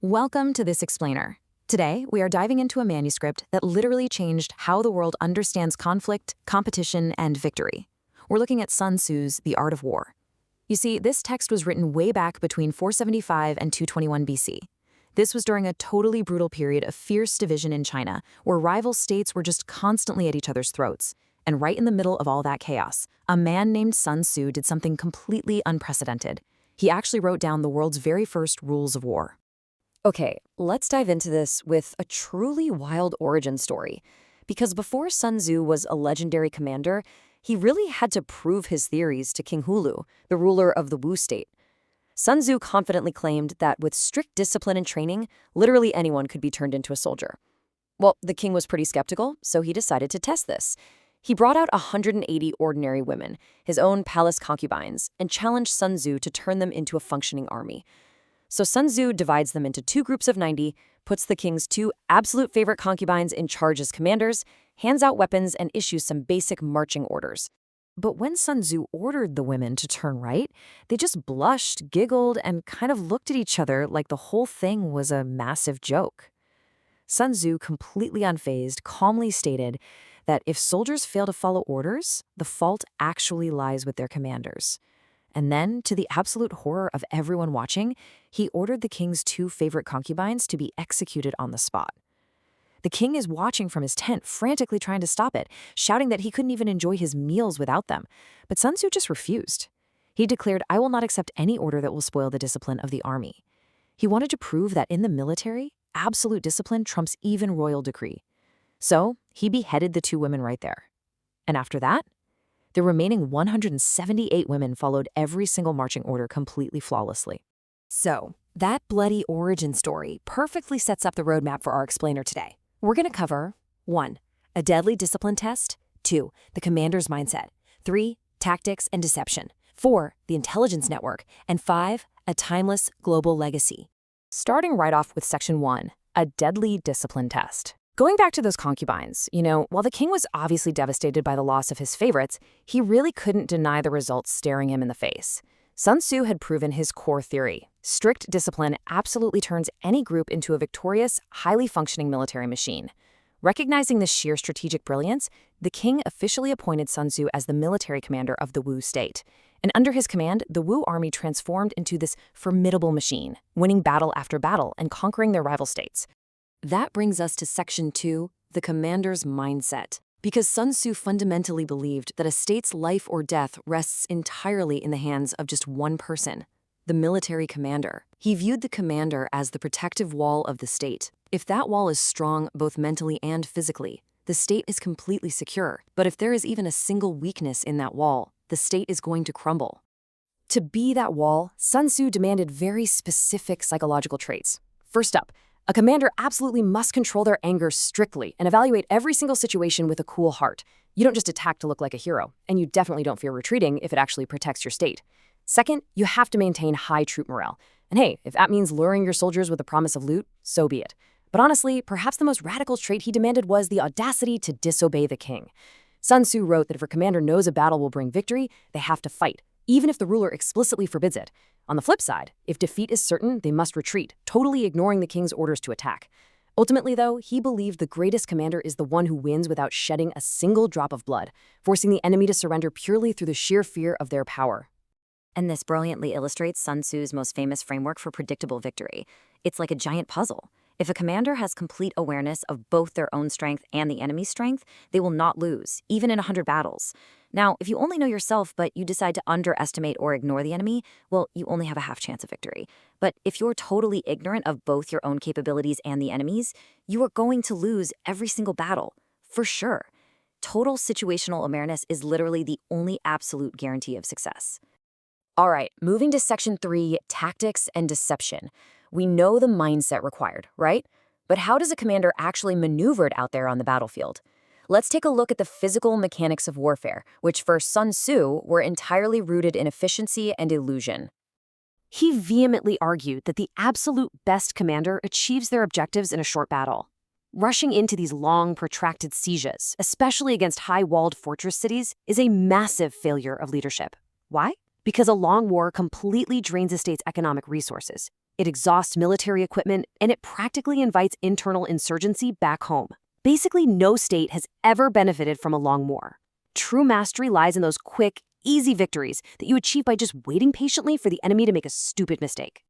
Welcome to this explainer. Today, we are diving into a manuscript that literally changed how the world understands conflict, competition, and victory. We're looking at Sun Tzu's The Art of War. You see, this text was written way back between 475 and 221 BC. This was during a totally brutal period of fierce division in China, where rival states were just constantly at each other's throats. And right in the middle of all that chaos, a man named Sun Tzu did something completely unprecedented. He actually wrote down the world's very first rules of war. Okay, let's dive into this with a truly wild origin story. Because before Sun Tzu was a legendary commander, he really had to prove his theories to King Hulu, the ruler of the Wu state. Sun Tzu confidently claimed that with strict discipline and training, literally anyone could be turned into a soldier. Well, the king was pretty skeptical, so he decided to test this. He brought out 180 ordinary women, his own palace concubines, and challenged Sun Tzu to turn them into a functioning army. So Sun Tzu divides them into two groups of 90, puts the king's two absolute favorite concubines in charge as commanders, hands out weapons, and issues some basic marching orders. But when Sun Tzu ordered the women to turn right, they just blushed, giggled, and kind of looked at each other like the whole thing was a massive joke. Sun Tzu, completely unfazed, calmly stated that if soldiers fail to follow orders, the fault actually lies with their commanders. And then, to the absolute horror of everyone watching, he ordered the king's two favorite concubines to be executed on the spot. The king is watching from his tent, frantically trying to stop it, shouting that he couldn't even enjoy his meals without them. But Sun Tzu just refused. He declared, "I will not accept any order that will spoil the discipline of the army." He wanted to prove that in the military, absolute discipline trumps even royal decree. So, he beheaded the two women right there. And after that, the remaining 178 women followed every single marching order completely flawlessly. So, that bloody origin story perfectly sets up the roadmap for our explainer today. We're going to cover 1. A deadly discipline test. 2. The commander's mindset. 3. Tactics and deception. 4. The intelligence network. And 5. A timeless global legacy. Starting right off with Section 1, a deadly discipline test. Going back to those concubines, while the king was obviously devastated by the loss of his favorites, he really couldn't deny the results staring him in the face. Sun Tzu had proven his core theory. Strict discipline absolutely turns any group into a victorious, highly functioning military machine. Recognizing this sheer strategic brilliance, the king officially appointed Sun Tzu as the military commander of the Wu state. And under his command, the Wu army transformed into this formidable machine, winning battle after battle and conquering their rival states. That brings us to Section 2, the commander's mindset. Because Sun Tzu fundamentally believed that a state's life or death rests entirely in the hands of just one person, the military commander. He viewed the commander as the protective wall of the state. If that wall is strong both mentally and physically, the state is completely secure. But if there is even a single weakness in that wall, the state is going to crumble. To be that wall, Sun Tzu demanded very specific psychological traits. First up, a commander absolutely must control their anger strictly and evaluate every single situation with a cool heart. You don't just attack to look like a hero, and you definitely don't fear retreating if it actually protects your state. Second, you have to maintain high troop morale. And hey, if that means luring your soldiers with the promise of loot, so be it. But honestly, perhaps the most radical trait he demanded was the audacity to disobey the king. Sun Tzu wrote that if a commander knows a battle will bring victory, they have to fight, even if the ruler explicitly forbids it. On the flip side, if defeat is certain, they must retreat, totally ignoring the king's orders to attack. Ultimately, though, he believed the greatest commander is the one who wins without shedding a single drop of blood, forcing the enemy to surrender purely through the sheer fear of their power. And this brilliantly illustrates Sun Tzu's most famous framework for predictable victory. It's like a giant puzzle. If a commander has complete awareness of both their own strength and the enemy's strength, they will not lose, even in 100 battles. Now, if you only know yourself but you decide to underestimate or ignore the enemy, well, you only have a half chance of victory. But if you're totally ignorant of both your own capabilities and the enemy's, you are going to lose every single battle, for sure. Total situational awareness is literally the only absolute guarantee of success. All right, moving to Section 3, tactics and deception. We know the mindset required, right? But how does a commander actually maneuver it out there on the battlefield? Let's take a look at the physical mechanics of warfare, which for Sun Tzu were entirely rooted in efficiency and illusion. He vehemently argued that the absolute best commander achieves their objectives in a short battle. Rushing into these long, protracted sieges, especially against high-walled fortress cities, is a massive failure of leadership. Why? Because a long war completely drains a state's economic resources. it exhausts military equipment, and it practically invites internal insurgency back home. Basically, no state has ever benefited from a long war. True mastery lies in those quick, easy victories that you achieve by just waiting patiently for the enemy to make a stupid mistake.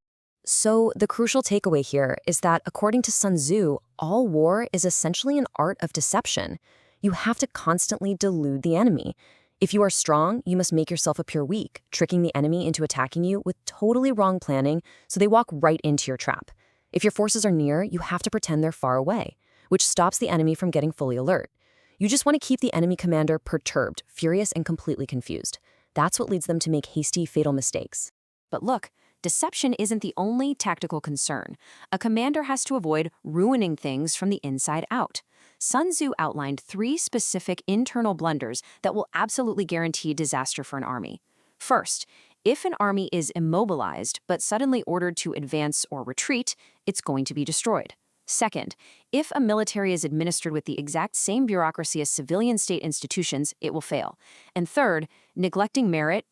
So the crucial takeaway here is that according to Sun Tzu, all war is essentially an art of deception. You have to constantly delude the enemy. If you are strong, you must make yourself appear weak, tricking the enemy into attacking you with totally wrong planning so they walk right into your trap. If your forces are near, you have to pretend they're far away, which stops the enemy from getting fully alert. You just want to keep the enemy commander perturbed, furious, and completely confused. That's what leads them to make hasty, fatal mistakes. But look, deception isn't the only tactical concern. A commander has to avoid ruining things from the inside out. Sun Tzu outlined 3 specific internal blunders that will absolutely guarantee disaster for an army. First, if an army is immobilized but suddenly ordered to advance or retreat, it's going to be destroyed. Second, if a military is administered with the exact same bureaucracy as civilian state institutions, it will fail. And third, neglecting merit,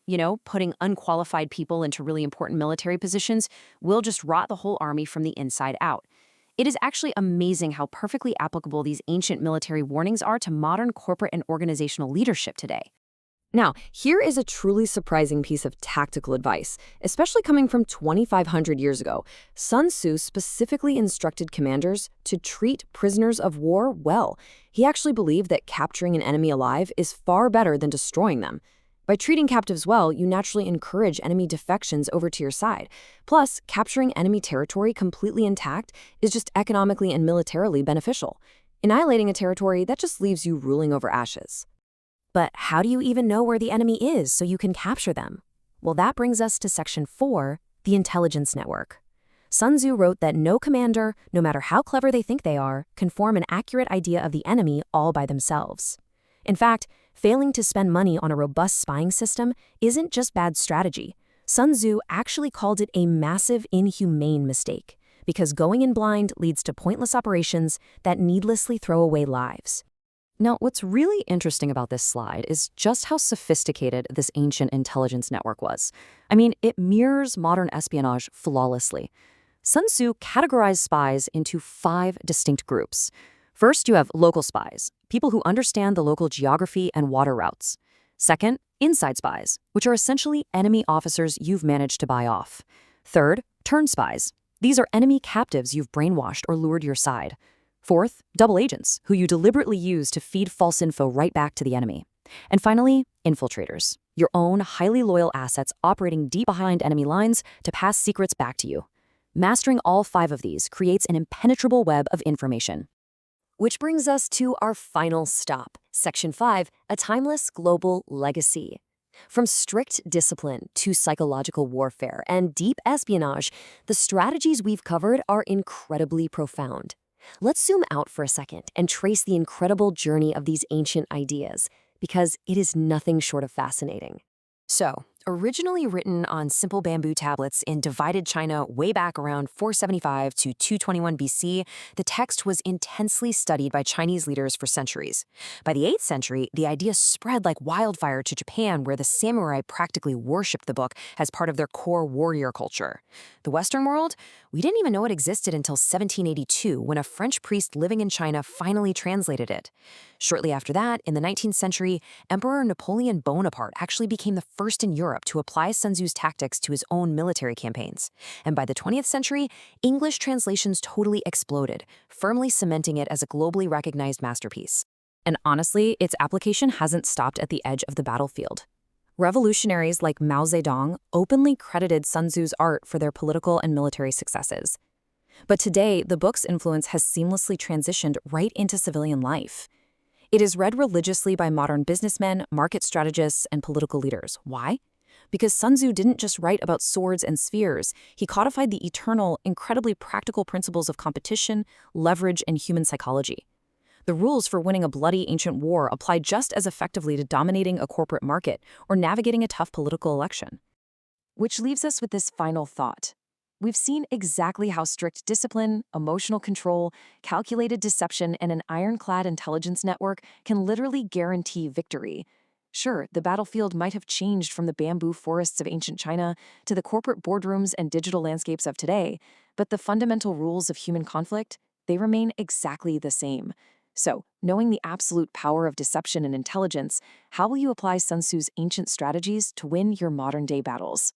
putting unqualified people into really important military positions, will just rot the whole army from the inside out. It is actually amazing how perfectly applicable these ancient military warnings are to modern corporate and organizational leadership today. Now, here is a truly surprising piece of tactical advice, especially coming from 2,500 years ago. Sun Tzu specifically instructed commanders to treat prisoners of war well. He actually believed that capturing an enemy alive is far better than destroying them. By treating captives well, you naturally encourage enemy defections over to your side. Plus, capturing enemy territory completely intact is just economically and militarily beneficial. Annihilating a territory, that just leaves you ruling over ashes. But how do you even know where the enemy is so you can capture them? Well, that brings us to Section 4, the intelligence network. Sun Tzu wrote that no commander, no matter how clever they think they are, can form an accurate idea of the enemy all by themselves. In fact, failing to spend money on a robust spying system isn't just bad strategy. Sun Tzu actually called it a massive, inhumane mistake, because going in blind leads to pointless operations that needlessly throw away lives. Now, what's really interesting about this slide is just how sophisticated this ancient intelligence network was. I mean, it mirrors modern espionage flawlessly. Sun Tzu categorized spies into 5 distinct groups. First, you have local spies, people who understand the local geography and water routes. Second, inside spies, which are essentially enemy officers you've managed to buy off. Third, turn spies. These are enemy captives you've brainwashed or lured your side. Fourth, double agents, who you deliberately use to feed false info right back to the enemy. And finally, infiltrators, your own highly loyal assets operating deep behind enemy lines to pass secrets back to you. Mastering all 5 of these creates an impenetrable web of information. Which brings us to our final stop, Section 5, a timeless global legacy. From strict discipline to psychological warfare and deep espionage, the strategies we've covered are incredibly profound. Let's zoom out for a second and trace the incredible journey of these ancient ideas, because it is nothing short of fascinating. So, originally written on simple bamboo tablets in divided China way back around 475 to 221 BC, the text was intensely studied by Chinese leaders for centuries. By the 8th century, the idea spread like wildfire to Japan, where the samurai practically worshipped the book as part of their core warrior culture. The Western world, we didn't even know it existed until 1782, when a French priest living in China finally translated it. Shortly after that, in the 19th century, Emperor Napoleon Bonaparte actually became the first in Europe to apply Sun Tzu's tactics to his own military campaigns. And by the 20th century, English translations totally exploded, firmly cementing it as a globally recognized masterpiece. And honestly, its application hasn't stopped at the edge of the battlefield. Revolutionaries like Mao Zedong openly credited Sun Tzu's art for their political and military successes. But today, the book's influence has seamlessly transitioned right into civilian life. It is read religiously by modern businessmen, market strategists, and political leaders. Why? Because Sun Tzu didn't just write about swords and spheres. He codified the eternal, incredibly practical principles of competition, leverage, and human psychology. The rules for winning a bloody ancient war apply just as effectively to dominating a corporate market or navigating a tough political election. Which leaves us with this final thought. We've seen exactly how strict discipline, emotional control, calculated deception, and an ironclad intelligence network can literally guarantee victory. Sure, the battlefield might have changed from the bamboo forests of ancient China to the corporate boardrooms and digital landscapes of today, but the fundamental rules of human conflict, they remain exactly the same. So, knowing the absolute power of deception and intelligence, how will you apply Sun Tzu's ancient strategies to win your modern-day battles?